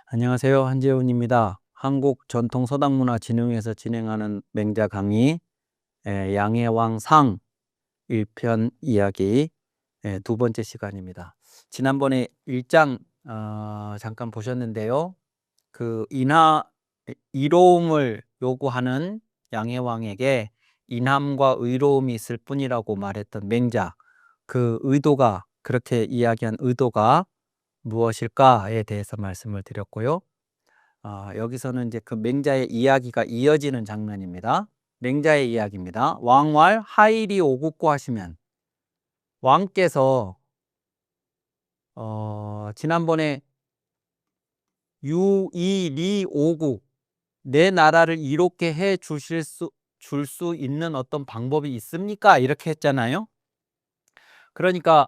안녕하세요. 한재훈입니다. 한국전통서당문화진흥회에서 진행하는 맹자 강의 양해왕상 1편 이야기 두 번째 시간입니다. 지난번에 1장 잠깐 보셨는데요. 그 이로움을 요구하는 양해왕에게 인함과 의로움이 있을 뿐이라고 말했던 맹자, 그 의도가, 그렇게 이야기한 의도가 무엇일까에 대해서 말씀을 드렸고요. 여기서는 이제 그 맹자의 이야기가 이어지는 장면입니다. 맹자의 이야기입니다. 왕왈 하일이 오국고 하시면, 왕께서 지난번에 유이리 오국, 내 나라를 이롭게 해 줄 수 있는 어떤 방법이 있습니까? 이렇게 했잖아요. 그러니까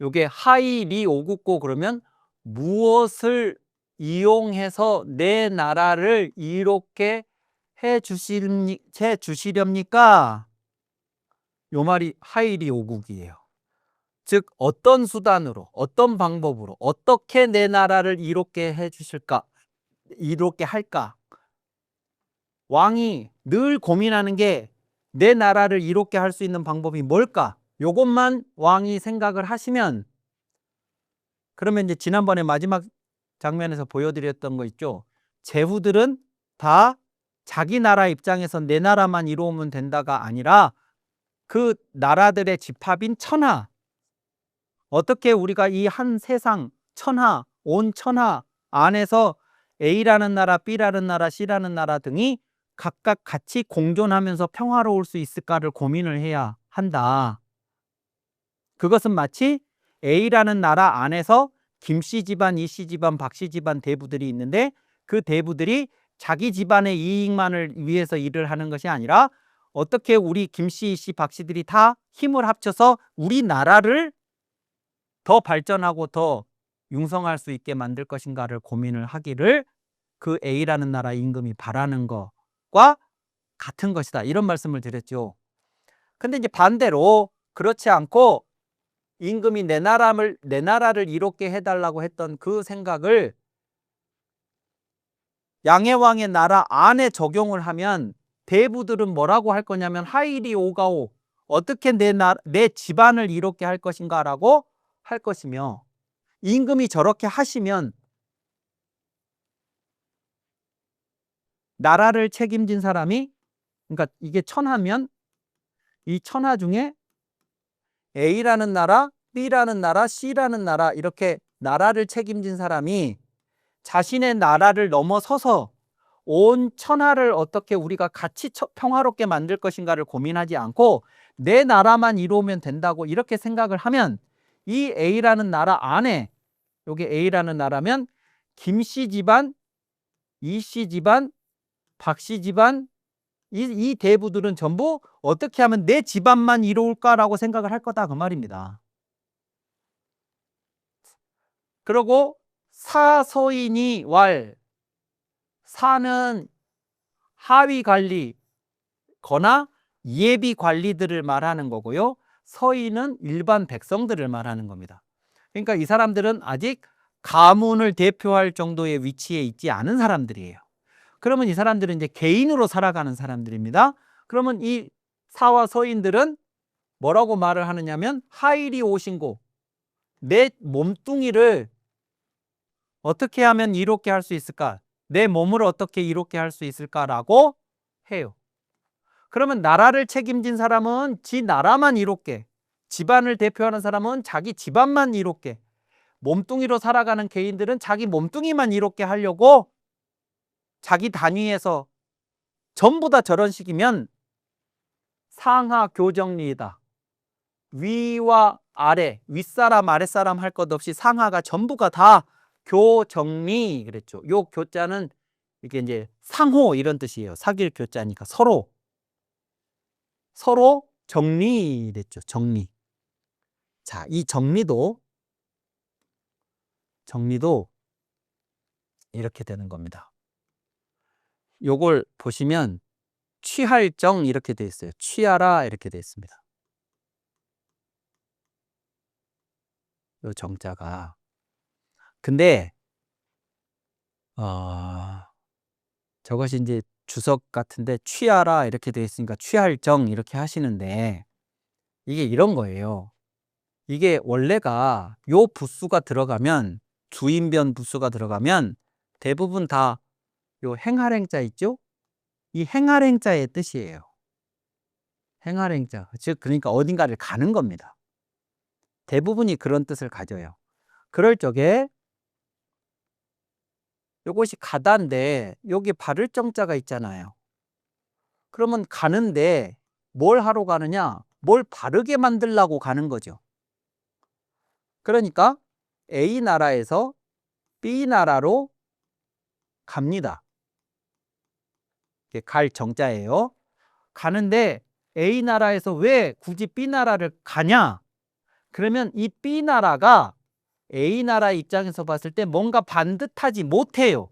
요게 하일이 오국고 그러면 무엇을 이용해서 내 나라를 이롭게 해 주시렵니까? 요 말이 하일이 오국이에요. 즉 어떤 수단으로, 어떤 방법으로, 어떻게 내 나라를 이롭게 해 주실까? 이롭게 할까? 왕이 늘 고민하는 게 내 나라를 이롭게 할 수 있는 방법이 뭘까? 요것만 왕이 생각을 하시면, 그러면 이제 지난번에 마지막 장면에서 보여드렸던 거 있죠. 제후들은 다 자기 나라 입장에서 내 나라만 이루면 된다가 아니라 그 나라들의 집합인 천하, 어떻게 우리가 이 한 세상 천하, 온 천하 안에서 A라는 나라, B라는 나라, C라는 나라 등이 각각 같이 공존하면서 평화로울 수 있을까를 고민을 해야 한다. 그것은 마치 A라는 나라 안에서 김씨 집안, 이씨 집안, 박씨 집안 대부들이 있는데 그 대부들이 자기 집안의 이익만을 위해서 일을 하는 것이 아니라 어떻게 우리 김씨, 이씨, 박씨들이 다 힘을 합쳐서 우리나라를 더 발전하고 더 융성할 수 있게 만들 것인가를 고민을 하기를 그 A라는 나라 임금이 바라는 것과 같은 것이다. 이런 말씀을 드렸죠. 근데 이제 반대로 그렇지 않고 임금이 내 나라를 이롭게 해달라고 했던 그 생각을 양해왕의 나라 안에 적용을 하면 대부들은 뭐라고 할 거냐면 하일이 오가오, 어떻게 내 집안을 이롭게 할 것인가라고 할 것이며, 임금이 저렇게 하시면 나라를 책임진 사람이, 그러니까 이게 천하면 이 천하 중에 A라는 나라, B라는 나라, C라는 나라, 이렇게 나라를 책임진 사람이 자신의 나라를 넘어서서 온 천하를 어떻게 우리가 같이 평화롭게 만들 것인가를 고민하지 않고 내 나라만 이루면 된다고 이렇게 생각을 하면, 이 A라는 나라 안에, 여기 A라는 나라면 김씨 집안, 이씨 집안, 박씨 집안, 이 대부들은 전부 어떻게 하면 내 집안만 이로울까라고 생각을 할 거다, 그 말입니다. 그리고 사서인이 왈, 사는 하위 관리거나 예비 관리들을 말하는 거고요. 서인은 일반 백성들을 말하는 겁니다. 그러니까 이 사람들은 아직 가문을 대표할 정도의 위치에 있지 않은 사람들이에요. 그러면 이 사람들은 이제 개인으로 살아가는 사람들입니다. 그러면 이 사와 서인들은 뭐라고 말을 하느냐면 하일이 오신고, 내 몸뚱이를 어떻게 하면 이롭게 할 수 있을까? 내 몸을 어떻게 이롭게 할 수 있을까라고 해요. 그러면 나라를 책임진 사람은 지 나라만 이롭게, 집안을 대표하는 사람은 자기 집안만 이롭게, 몸뚱이로 살아가는 개인들은 자기 몸뚱이만 이롭게 하려고 자기 단위에서 전부 다 저런 식이면 상하 교정리이다. 위와 아래, 윗사람 아랫사람 할 것 없이 상하가 전부가 다 교정리 그랬죠. 요 교자는 이게 이제 상호 이런 뜻이에요. 사귈 교자니까 서로 정리 됐죠. 정리. 자, 이 정리도 이렇게 되는 겁니다. 요걸 보시면 취할 정 이렇게 돼 있어요. 취하라 이렇게 돼 있습니다. 요 정자가. 근데 저것이 이제 주석 같은데 취하라 이렇게 되어 있으니까 취할 정 이렇게 하시는데 이게 이런 거예요. 이게 원래가 요 부수가 들어가면 주인변 부수가 들어가면 대부분 다 요 행할행자 있죠? 이 행할행자의 뜻이에요. 행할행자. 즉 그러니까 어딘가를 가는 겁니다. 대부분이 그런 뜻을 가져요. 그럴 적에 요것이 가다인데 여기 바를 정자가 있잖아요. 그러면 가는데 뭘 하러 가느냐? 뭘 바르게 만들려고 가는 거죠. 그러니까 A 나라에서 B 나라로 갑니다. 이게 갈 정자예요. 가는데 A 나라에서 왜 굳이 B 나라를 가냐? 그러면 이 B 나라가 A 나라 입장에서 봤을 때 뭔가 반듯하지 못해요.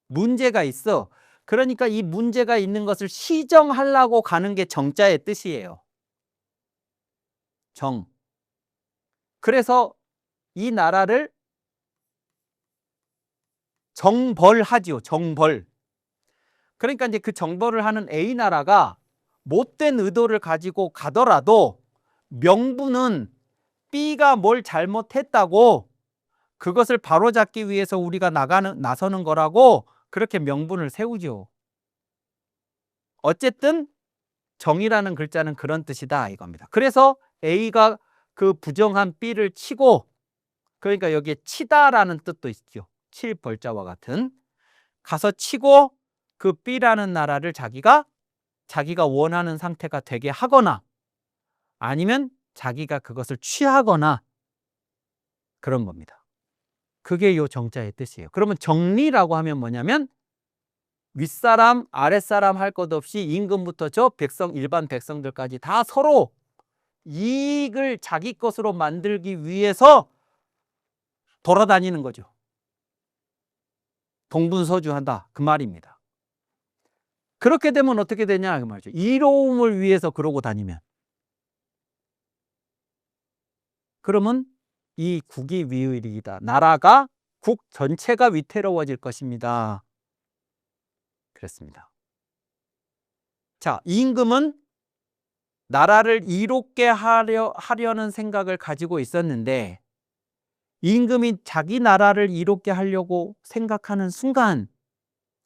문제가 있어. 그러니까 이 문제가 있는 것을 시정하려고 가는 게 정자의 뜻이에요. 정. 그래서 이 나라를 정벌하지요. 정벌. 그러니까 이제 그 정벌을 하는 A 나라가 못된 의도를 가지고 가더라도 명분은 B가 뭘 잘못했다고 그것을 바로잡기 위해서 우리가 나서는 거라고 그렇게 명분을 세우죠. 어쨌든 정이라는 글자는 그런 뜻이다 이겁니다. 그래서 A가 그 부정한 B를 치고 그러니까 여기에 치다라는 뜻도 있죠. 칠 벌자와 같은 가서 치고 그 B라는 나라를 자기가 원하는 상태가 되게 하거나 아니면 자기가 그것을 취하거나 그런 겁니다. 그게 요 정자의 뜻이에요. 그러면 정리라고 하면 뭐냐면 윗사람 아랫사람 할 것 없이 임금부터 저 백성 일반 백성들까지 다 서로 이익을 자기 것으로 만들기 위해서 돌아다니는 거죠. 동분서주한다 그 말입니다. 그렇게 되면 어떻게 되냐 그 말이죠. 이로움을 위해서 그러고 다니면 그러면 이 국이 위의이다. 나라가 국 전체가 위태로워질 것입니다. 그랬습니다. 자, 임금은 나라를 이롭게 하려는 생각을 가지고 있었는데 임금이 자기 나라를 이롭게 하려고 생각하는 순간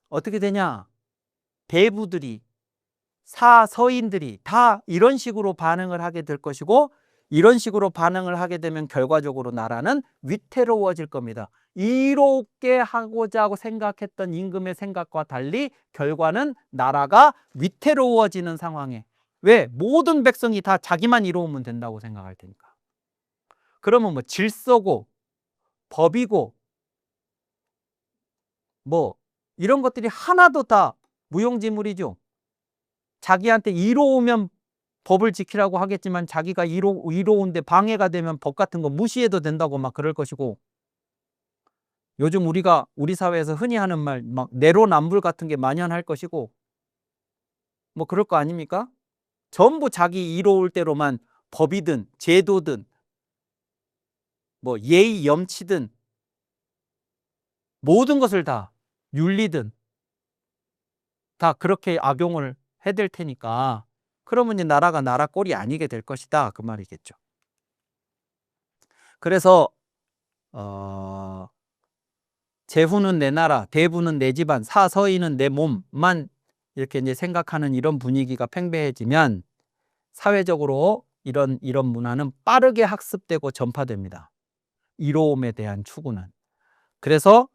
어떻게 되냐? 대부들이 서인들이 다 이런 식으로 반응을 하게 될 것이고 이런 식으로 반응을 하게 되면 결과적으로 나라는 위태로워질 겁니다. 이롭게 하고자 생각했던 임금의 생각과 달리 결과는 나라가 위태로워지는 상황에 왜? 모든 백성이 다 자기만 이로우면 된다고 생각할 테니까. 그러면 뭐 질서고 법이고 뭐 이런 것들이 하나도 다 무용지물이죠. 자기한테 이로우면 법을 지키라고 하겠지만 자기가 이로운데 방해가 되면 법 같은 거 무시해도 된다고 막 그럴 것이고 요즘 우리 사회에서 흔히 하는 말 막 내로남불 같은 게 만연할 것이고 뭐 그럴 거 아닙니까? 전부 자기 이로울 대로만 법이든 제도든 뭐 예의 염치든 모든 것을 다 윤리든 다 그렇게 악용을 해댈 테니까 그러면 이제 나라가 나라 꼴이 아니게 될 것이다 그 말이겠죠. 그래서 제후는 내 나라, 대부는 내 집안, 사서인은 내 몸만 이렇게 이제 생각하는 이런 분위기가 팽배해지면 사회적으로 이런 문화는 빠르게 학습되고 전파됩니다. 이로움에 대한 추구는. 그래서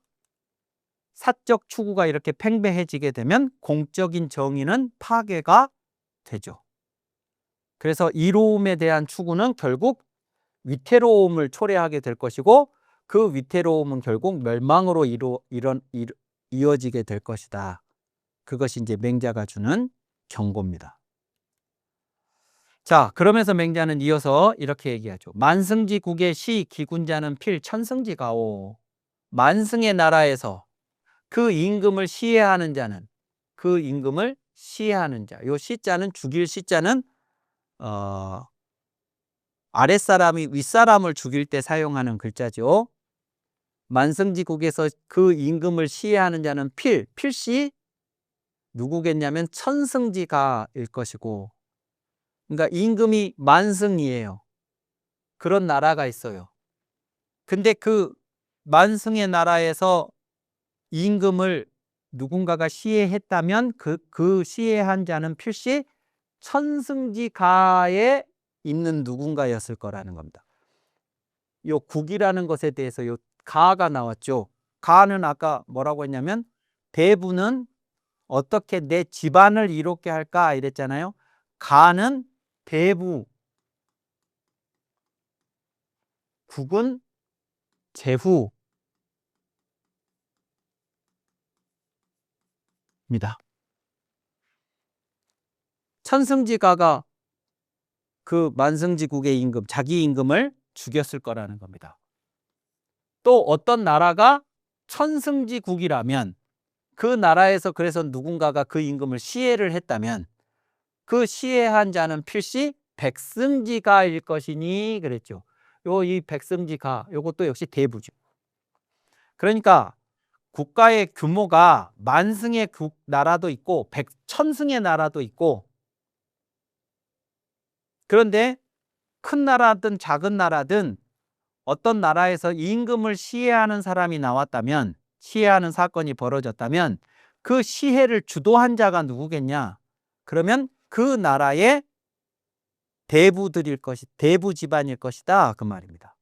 사적 추구가 이렇게 팽배해지게 되면 공적인 정의는 파괴가 되죠. 그래서 이로움에 대한 추구는 결국 위태로움을 초래하게 될 것이고 그 위태로움은 결국 멸망으로 이어지게 될 것이다. 그것이 이제 맹자가 주는 경고입니다. 자, 그러면서 맹자는 이어서 이렇게 얘기하죠. 만승지 국의 시 기군자는 필 천승지가오. 만승의 나라에서 그 임금을 시해하는 자는 그 임금을 시해하는 자. 요 시자는 죽일 시자는 아랫사람이 윗사람을 죽일 때 사용하는 글자죠. 만승지국에서 그 임금을 시해하는 자는 필시 누구겠냐면 천승지가일 것이고, 그러니까 임금이 만승이에요. 그런 나라가 있어요. 근데 그 만승의 나라에서 임금을 누군가가 시해했다면 그 시해한 자는 필시 천승지가에 있는 누군가였을 거라는 겁니다. 요 국이라는 것에 대해서 요 가가 나왔죠. 가는 아까 뭐라고 했냐면 대부는 어떻게 내 집안을 이롭게 할까 이랬잖아요. 가는 대부, 국은 제후입니다. 천승지가가 그 만승지국의 임금, 자기 임금을 죽였을 거라는 겁니다. 또 어떤 나라가 천승지국이라면 그 나라에서 그래서 누군가가 그 임금을 시해를 했다면 그 시해한 자는 필시 백승지가일 것이니 그랬죠. 이 백승지가 요것도 역시 대부죠. 그러니까 국가의 규모가 만승의 나라도 있고 천승의 나라도 있고, 그런데 큰 나라든 작은 나라든 어떤 나라에서 임금을 시해하는 사람이 나왔다면, 시해하는 사건이 벌어졌다면 그 시해를 주도한 자가 누구겠냐? 그러면 그 나라의 대부 집안일 것이다 그 말입니다.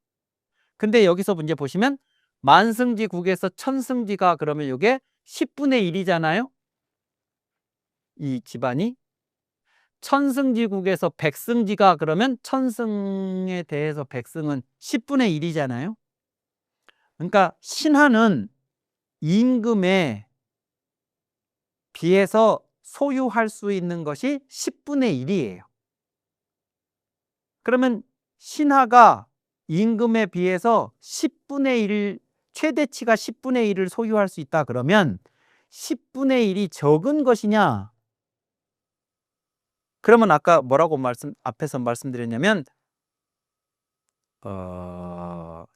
근데 여기서 문제 보시면 만승지국에서 천승지가 그러면 이게 10분의 1이잖아요. 이 집안이. 천승지국에서 백승지가 그러면 천승에 대해서 백승은 10분의 1이잖아요. 그러니까 신하는 임금에 비해서 소유할 수 있는 것이 10분의 1이에요. 그러면 신하가 임금에 비해서 10분의 1, 최대치가 10분의 1을 소유할 수 있다 그러면 10분의 1이 적은 것이냐? 그러면 아까 뭐라고 앞에서 말씀드렸냐면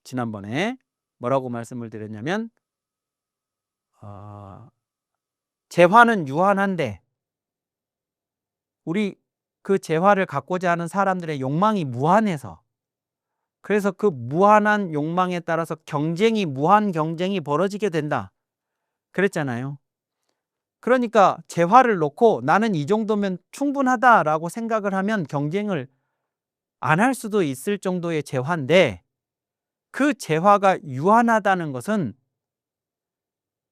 지난번에 뭐라고 말씀을 드렸냐면 재화는 유한한데 우리 그 재화를 갖고자 하는 사람들의 욕망이 무한해서, 그래서 그 무한한 욕망에 따라서 무한 경쟁이 벌어지게 된다 그랬잖아요. 그러니까 재화를 놓고 나는 이 정도면 충분하다라고 생각을 하면 경쟁을 안 할 수도 있을 정도의 재화인데, 그 재화가 유한하다는 것은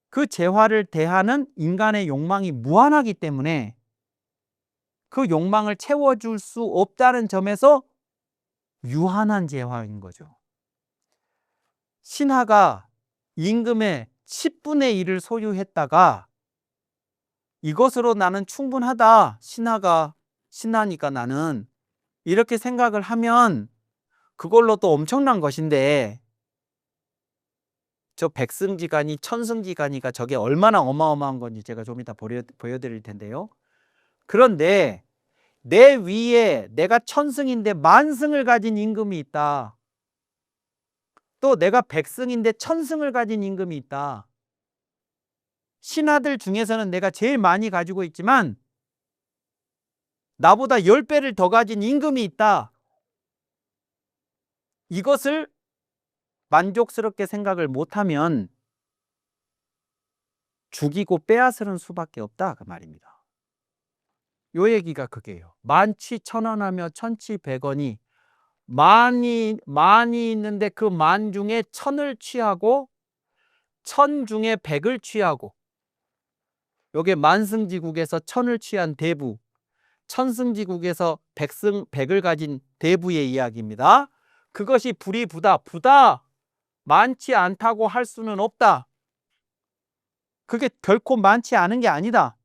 그 재화를 대하는 인간의 욕망이 무한하기 때문에 그 욕망을 채워줄 수 없다는 점에서 유한한 재화인 거죠. 신하가 임금의 10분의 1을 소유했다가 이것으로 나는 충분하다, 신하니까 나는 이렇게 생각을 하면 그걸로 또 엄청난 것인데, 저 백승지간이 천승지간이가 저게 얼마나 어마어마한 건지 제가 좀 이따 보여드릴 텐데요. 그런데 내 위에 내가 천승인데 만승을 가진 임금이 있다. 또 내가 백승인데 천승을 가진 임금이 있다. 신하들 중에서는 내가 제일 많이 가지고 있지만 나보다 10배를 더 가진 임금이 있다. 이것을 만족스럽게 생각을 못하면 죽이고 빼앗으는 수밖에 없다 그 말입니다. 요 얘기가 그게요. 만취천원하며 천취백원이 만이 있는데 그 만 중에 천을 취하고 천 중에 백을 취하고, 요게 만승지국에서 천을 취한 대부, 천승지국에서 백을 가진 대부의 이야기입니다. 그것이 부다 많지 않다고 할 수는 없다. 그게 결코 많지 않은 게 아니다.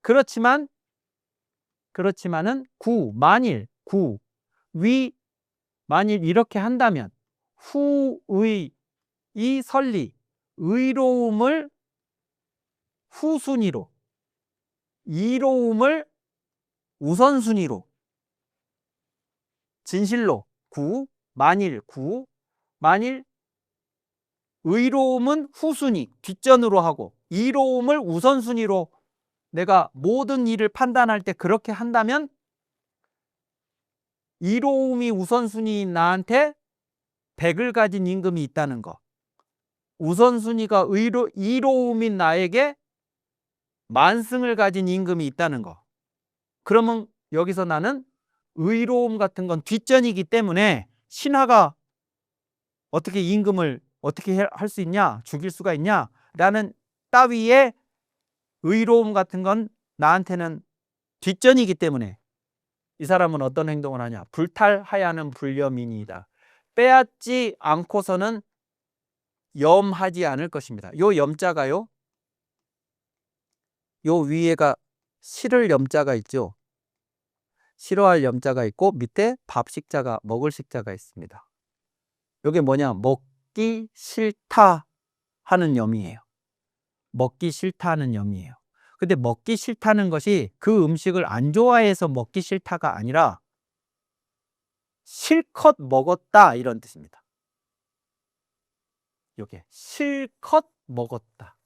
그렇지만은 만일 이렇게 한다면 후의 이 설리, 의로움을 후순위로, 이로움을 우선순위로, 진실로 만일 의로움은 후순위, 뒷전으로 하고 이로움을 우선순위로 내가 모든 일을 판단할 때 그렇게 한다면 이로움이 우선순위인 나한테 100을 가진 임금이 있다는 거. 우선순위가 이로움인 나에게 만승을 가진 임금이 있다는 거. 그러면 여기서 나는 의로움 같은 건 뒷전이기 때문에 신하가 어떻게 임금을 어떻게 할 수 있냐? 죽일 수가 있냐? 라는 따위의 의로움 같은 건 나한테는 뒷전이기 때문에 이 사람은 어떤 행동을 하냐? 불탈하야는 불념이니이다. 빼앗지 않고서는 염하지 않을 것입니다. 요 염자가요. 요 위에가 싫을 염자가 있죠. 싫어할 염자가 있고 밑에 밥식자가 먹을 식자가 있습니다. 이게 뭐냐? 먹기 싫다 하는 염이에요. 먹기 싫다 하는 염이에요. 근데 먹기 싫다는 것이 그 음식을 안 좋아해서 먹기 싫다가 아니라 실컷 먹었다 이런 뜻입니다. 이게 실컷 먹었다.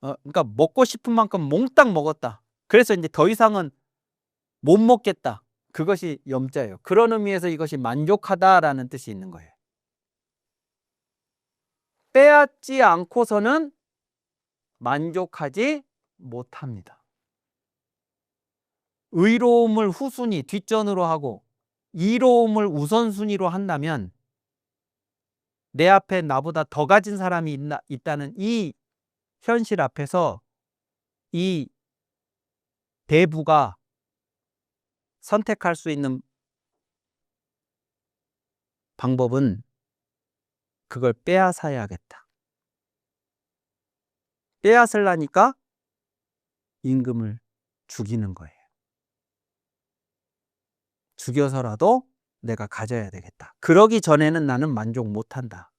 그러니까 먹고 싶은 만큼 몽땅 먹었다. 그래서 이제 더 이상은 못 먹겠다. 그것이 염자예요. 그런 의미에서 이것이 만족하다라는 뜻이 있는 거예요. 빼앗지 않고서는 만족하지 못합니다. 의로움을 후순위, 뒷전으로 하고 이로움을 우선순위로 한다면 내 앞에 나보다 더 가진 사람이 있다는 이 현실 앞에서 이 대부가 선택할 수 있는 방법은 그걸 빼앗아야겠다. 빼앗으려니까 임금을 죽이는 거예요. 죽여서라도 내가 가져야 되겠다. 그러기 전에는 나는 만족 못한다.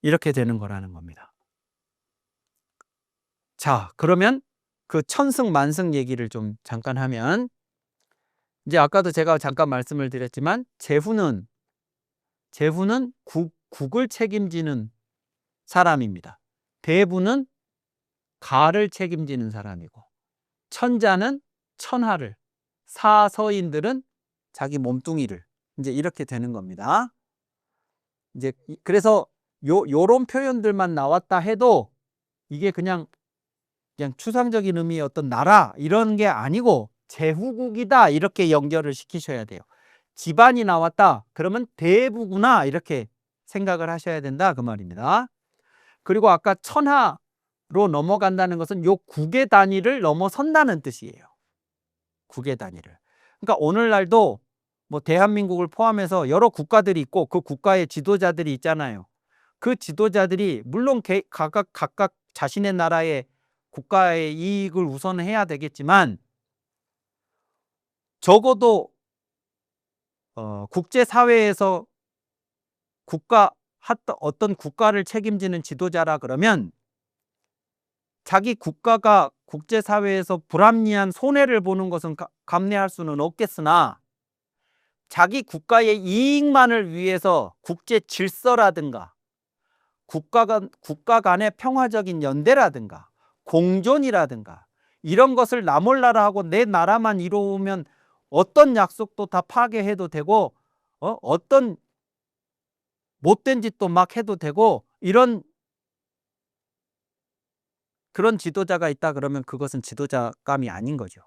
이렇게 되는 거라는 겁니다. 자, 그러면 그 천승만승 얘기를 좀 잠깐 하면 이제 아까도 제가 잠깐 말씀을 드렸지만 제후는 국을 책임지는 사람입니다. 대부는 가를 책임지는 사람이고 천자는 천하를, 사서인들은 자기 몸뚱이를 이제 이렇게 되는 겁니다. 이제 그래서 요런 표현들만 나왔다 해도 이게 그냥 추상적인 의미의 어떤 나라 이런 게 아니고 제후국이다 이렇게 연결을 시키셔야 돼요. 집안이 나왔다 그러면 대부구나 이렇게 생각을 하셔야 된다 그 말입니다. 그리고 아까 천하로 넘어간다는 것은 요 국의 단위를 넘어선다는 뜻이에요. 국의 단위를. 그러니까 오늘날도 뭐 대한민국을 포함해서 여러 국가들이 있고 그 국가의 지도자들이 있잖아요. 그 지도자들이 물론 각각 자신의 나라의 국가의 이익을 우선해야 되겠지만 적어도 국제사회에서 어떤 국가를 책임지는 지도자라 그러면 자기 국가가 국제사회에서 불합리한 손해를 보는 것은 감내할 수는 없겠으나 자기 국가의 이익만을 위해서 국제 질서라든가 국가 간의 평화적인 연대라든가 공존이라든가 이런 것을 나 몰라라 하고 내 나라만 이루면 어떤 약속도 다 파괴해도 되고 어떤 못된 짓도 막 해도 되고 그런 지도자가 있다 그러면 그것은 지도자감이 아닌 거죠.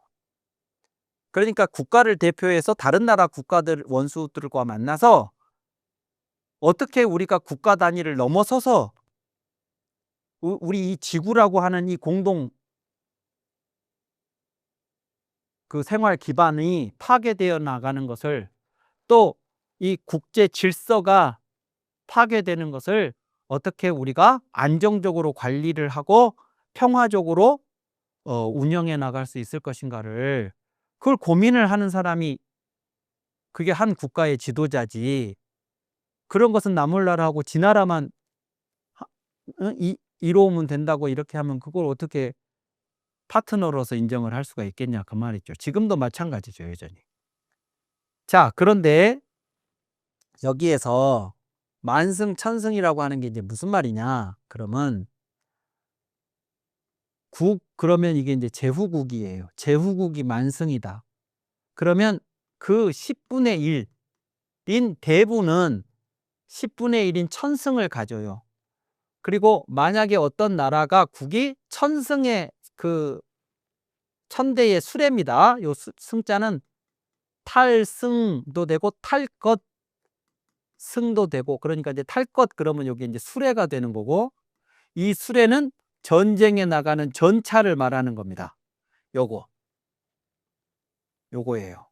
그러니까 국가를 대표해서 다른 나라 국가들 원수들과 만나서 어떻게 우리가 국가 단위를 넘어서서 우리 이 지구라고 하는 이 공동 그 생활 기반이 파괴되어 나가는 것을 또 이 국제 질서가 파괴되는 것을 어떻게 우리가 안정적으로 관리를 하고 평화적으로 운영해 나갈 수 있을 것인가를 그걸 고민을 하는 사람이 그게 한 국가의 지도자지. 그런 것은 나 몰라라 하고 지 나라만 이로우면 된다고 이렇게 하면 그걸 어떻게 파트너로서 인정을 할 수가 있겠냐 그 말이죠. 지금도 마찬가지죠 여전히. 자, 그런데 여기에서 만승 천승이라고 하는 게 이제 무슨 말이냐? 그러면 그러면 이게 이제 제후국이에요. 제후국이 만승이다. 그러면 그 10분의 1인 대부는 10분의 1인 천승을 가져요. 그리고 만약에 어떤 나라가 국이 천승의 그 천대의 수레입니다. 요 승자는 탈승도 되고 탈것 승도 되고, 그러니까 이제 탈것 그러면 여기 이제 수레가 되는 거고, 이 수레는 전쟁에 나가는 전차를 말하는 겁니다. 요거예요.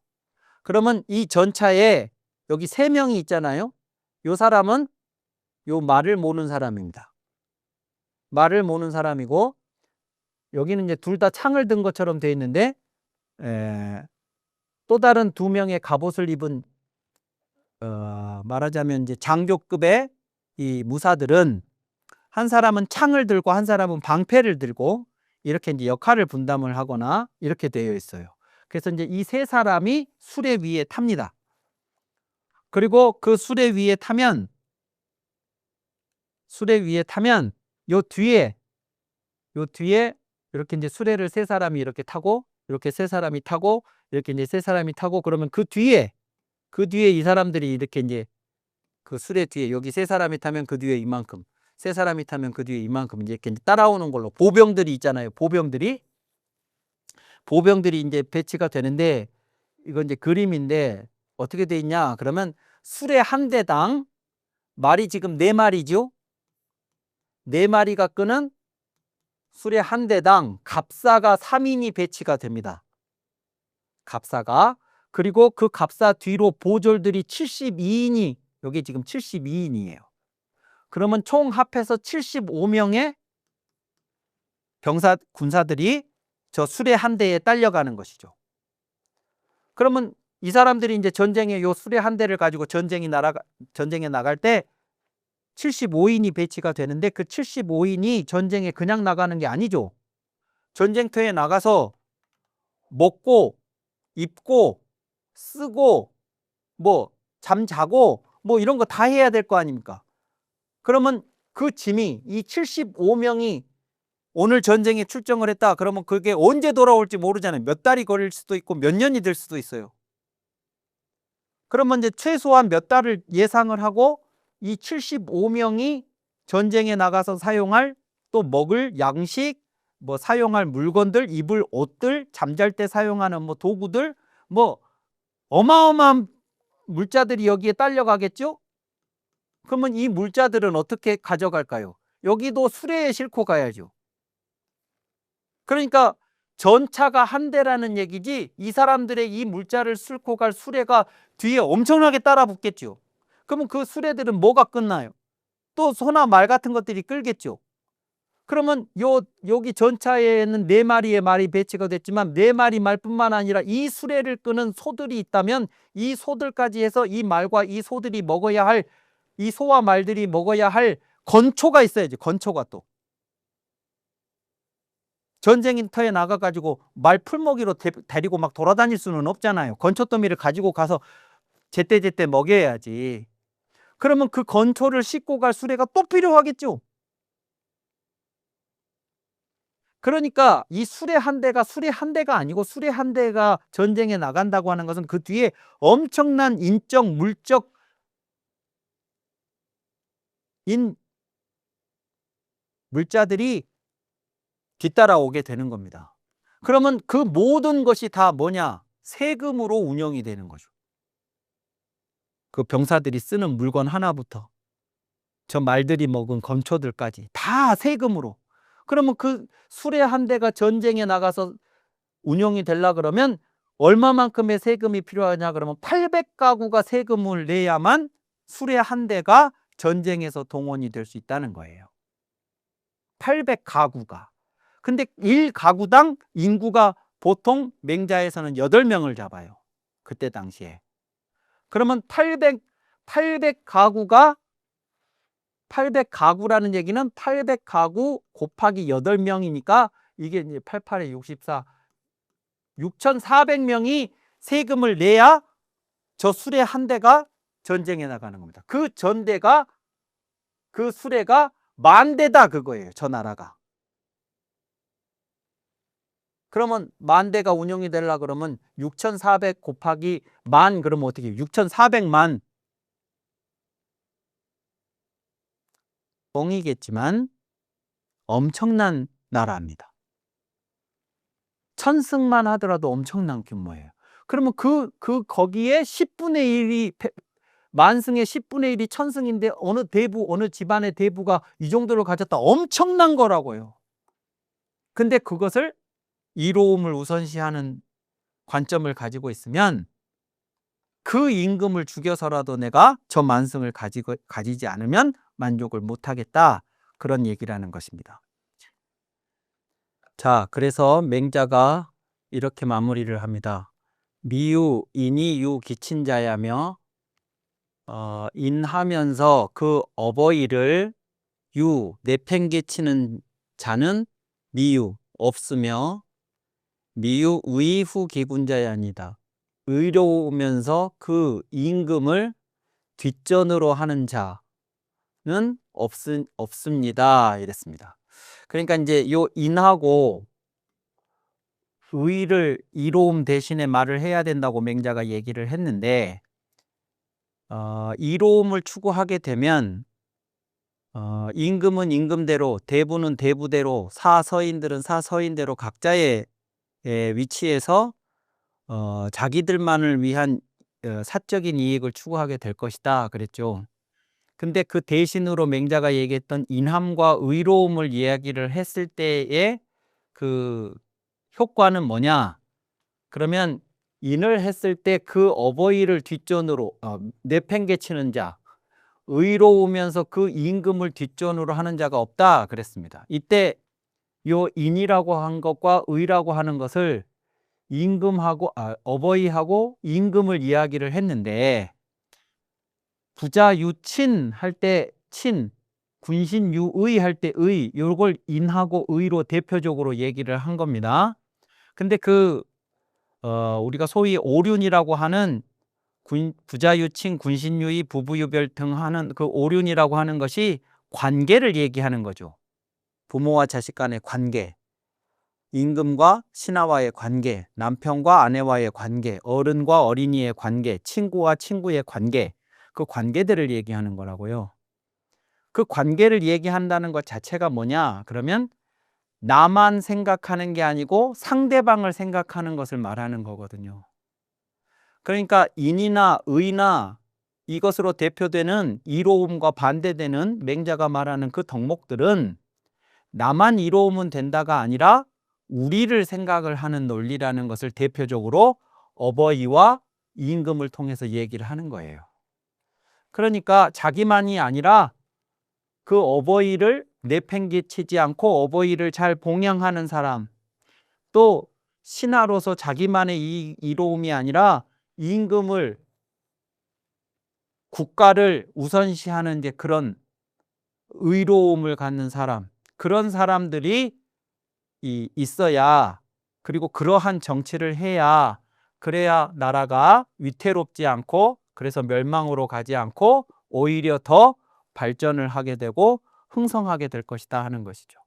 그러면 이 전차에 여기 3명이 있잖아요. 요 사람은 요 말을 모는 사람입니다. 말을 모는 사람이고, 여기는 이제 둘 다 창을 든 것처럼 돼 있는데, 또 다른 2명의 갑옷을 입은 말하자면 이제 장교급의 이 무사들은 한 사람은 창을 들고 한 사람은 방패를 들고 이렇게 이제 역할을 분담을 하거나 이렇게 되어 있어요. 그래서 이제 이 3사람이 수레 위에 탑니다. 그리고 그 수레 위에 타면 요 뒤에 이렇게 이제 수레를 3사람이 이렇게 타고, 이렇게 3사람이 타고, 이렇게 이제 3사람이 타고, 그러면 그 뒤에 이 사람들이 이렇게 이제 그 수레 뒤에 여기 3사람이 타면 그 뒤에 이만큼, 3사람이 타면 그 뒤에 이만큼 이렇게 따라오는 걸로, 보병들이 있잖아요. 보병들이 이제 배치가 되는데, 이건 이제 그림인데 어떻게 돼 있냐? 그러면 수레 한 대당 말이 지금 4마리죠. 4마리가 끄는 수레 한 대당 갑사가 3인이 배치가 됩니다. 갑사가. 그리고 그 갑사 뒤로 보졸들이 72인이, 여기 지금 72인이에요. 그러면 총 합해서 75명의 군사들이 저 수레 한 대에 딸려가는 것이죠. 그러면 이 사람들이 이제 전쟁에 요 수레 한 대를 가지고 전쟁에 나갈 때 75인이 배치가 되는데, 그 75인이 전쟁에 그냥 나가는 게 아니죠. 전쟁터에 나가서 먹고 입고 쓰고 뭐 잠자고 뭐 이런 거 다 해야 될 거 아닙니까? 그러면 그 짐이, 이 75명이 오늘 전쟁에 출정을 했다 그러면 그게 언제 돌아올지 모르잖아요. 몇 달이 걸릴 수도 있고 몇 년이 될 수도 있어요. 그러면 이제 최소한 몇 달을 예상을 하고 이 75명이 전쟁에 나가서 사용할, 또 먹을 양식, 뭐 사용할 물건들, 입을 옷들, 잠잘 때 사용하는 뭐 도구들, 뭐 어마어마한 물자들이 여기에 딸려가겠죠? 그러면 이 물자들은 어떻게 가져갈까요? 여기도 수레에 싣고 가야죠. 그러니까 전차가 한 대라는 얘기지, 이 사람들의 이 물자를 싣고 갈 수레가 뒤에 엄청나게 따라 붙겠죠. 그러면 그 수레들은 뭐가 끝나요? 또 소나 말 같은 것들이 끌겠죠. 그러면 여기 전차에는 4마리의 말이 배치가 됐지만 4마리 말뿐만 아니라 이 수레를 끄는 소들이 있다면 이 소들까지 해서 이 말과 이 소들이 먹어야 할, 이 소와 말들이 먹어야 할 건초가 있어야지. 건초가 또 전쟁터에 나가가지고 말 풀먹이로 데리고 막 돌아다닐 수는 없잖아요. 건초더미를 가지고 가서 제때제때 먹여야지. 그러면 그 건초를 싣고 갈 수레가 또 필요하겠죠. 그러니까 이 수레 한 대가 아니고, 수레 한 대가 전쟁에 나간다고 하는 것은 그 뒤에 엄청난 인적, 물적인 물자들이 뒤따라오게 되는 겁니다. 그러면 그 모든 것이 다 뭐냐? 세금으로 운영이 되는 거죠. 그 병사들이 쓰는 물건 하나부터 저 말들이 먹은 건초들까지 다 세금으로. 그러면 그 수레 한 대가 전쟁에 나가서 운영이 되려 그러면 얼마만큼의 세금이 필요하냐? 그러면 800가구가 세금을 내야만 수레 한 대가 전쟁에서 동원이 될 수 있다는 거예요. 800가구가. 근데 1가구당 인구가 보통 맹자에서는 8명을 잡아요. 그때 당시에. 그러면 800가구라는 얘기는 800가구 곱하기 8명이니까 이게 이제 88에 64, 6,400명이 세금을 내야 저 수레 한 대가 전쟁에 나가는 겁니다. 그 전대가 그 수레가 10,000대다 그거예요. 저 나라가. 그러면 10,000대가 운영이 되려 그러면 6,400 곱하기 10,000 그러면 어떻게 해요? 6,400만 뻥이겠지만 엄청난 나라입니다. 천승만 하더라도 엄청난 규모예요. 그러면 거기에 10분의 1이 만승의 10분의 1이 천승인데 어느 대부, 어느 집안의 대부가 이 정도를 가졌다. 엄청난 거라고요. 근데 그것을 이로움을 우선시하는 관점을 가지고 있으면 그 임금을 죽여서라도 내가 저 만승을 가지지 않으면 만족을 못하겠다. 그런 얘기라는 것입니다. 자, 그래서 맹자가 이렇게 마무리를 합니다. 미유, 인이 유 기친자야며 인하면서 그 어버이를 내팽개치는 자는 미유, 없으며 미유 의후 기군자야니다. 의로우면서 그 임금을 뒷전으로 하는 자는 없습니다. 이랬습니다. 그러니까 이제 요 인하고 의를 이로움 대신에 말을 해야 된다고 맹자가 얘기를 했는데 이로움을 추구하게 되면 임금은 임금대로, 대부는 대부대로, 사서인들은 사서인대로 각자의 위치에서 자기들만을 위한 사적인 이익을 추구하게 될 것이다 그랬죠. 근데 그 대신으로 맹자가 얘기했던 인함과 의로움을 이야기를 했을 때의 그 효과는 뭐냐? 그러면 인을 했을 때 그 어버이를 뒷전으로 내팽개치는 자, 의로우면서 그 임금을 뒷전으로 하는 자가 없다 그랬습니다. 이때 요 인이라고 한 것과 의라고 하는 것을 임금하고 어버이하고 임금을 이야기를 했는데 부자유친 할 때 친, 군신유의 할 때 의, 요걸 인하고 의로 대표적으로 얘기를 한 겁니다. 근데 우리가 소위 오륜이라고 하는 부자유친, 군신유의, 부부유별 등 하는 그 오륜이라고 하는 것이 관계를 얘기하는 거죠. 부모와 자식 간의 관계, 임금과 신하와의 관계, 남편과 아내와의 관계, 어른과 어린이의 관계, 친구와 친구의 관계, 그 관계들을 얘기하는 거라고요. 그 관계를 얘기한다는 것 자체가 뭐냐? 그러면 나만 생각하는 게 아니고 상대방을 생각하는 것을 말하는 거거든요. 그러니까 인이나 의나 이것으로 대표되는 이로움과 반대되는 맹자가 말하는 그 덕목들은 나만 이로우면 된다가 아니라 우리를 생각을 하는 논리라는 것을 대표적으로 어버이와 임금을 통해서 얘기를 하는 거예요. 그러니까 자기만이 아니라 그 어버이를 내팽개치지 않고 어버이를 잘 봉양하는 사람, 또 신하로서 자기만의 이로움이 아니라 임금을, 국가를 우선시하는 이제 그런 의로움을 갖는 사람, 그런 사람들이 있어야, 그리고 그러한 정치를 해야, 그래야 나라가 위태롭지 않고 그래서 멸망으로 가지 않고 오히려 더 발전을 하게 되고 흥성하게 될 것이다 하는 것이죠.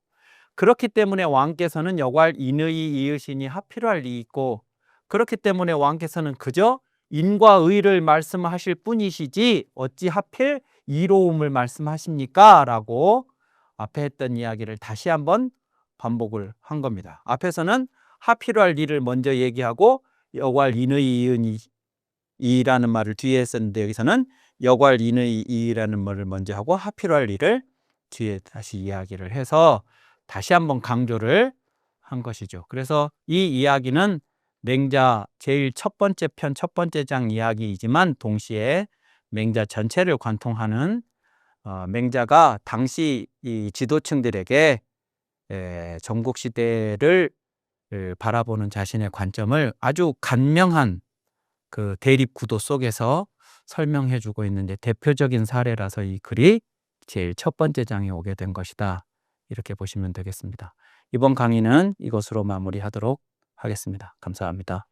그렇기 때문에 왕께서는 여괄 인의 이으시니 하필할 리 있고, 그렇기 때문에 왕께서는 그저 인과 의를 말씀하실 뿐이시지 어찌 하필 이로움을 말씀하십니까? 라고 앞에 했던 이야기를 다시 한번 반복을 한 겁니다. 앞에서는 하필할 리를 먼저 얘기하고 여괄 인의 이라는 말을 뒤에 했었는데, 여기서는 여괄 인의 이라는 말을 먼저 하고 하필할 리를 뒤에 다시 이야기를 해서 다시 한번 강조를 한 것이죠. 그래서 이 이야기는 맹자 제일 첫 번째 편 첫 번째 장 이야기이지만 동시에 맹자 전체를 관통하는 맹자가 당시 이 지도층들에게 전국시대를 바라보는 자신의 관점을 아주 간명한 그 대립구도 속에서 설명해 주고 있는데 대표적인 사례라서 이 글이 제일 첫 번째 장에 오게 된 것이다. 이렇게 보시면 되겠습니다. 이번 강의는 이것으로 마무리하도록 하겠습니다. 감사합니다.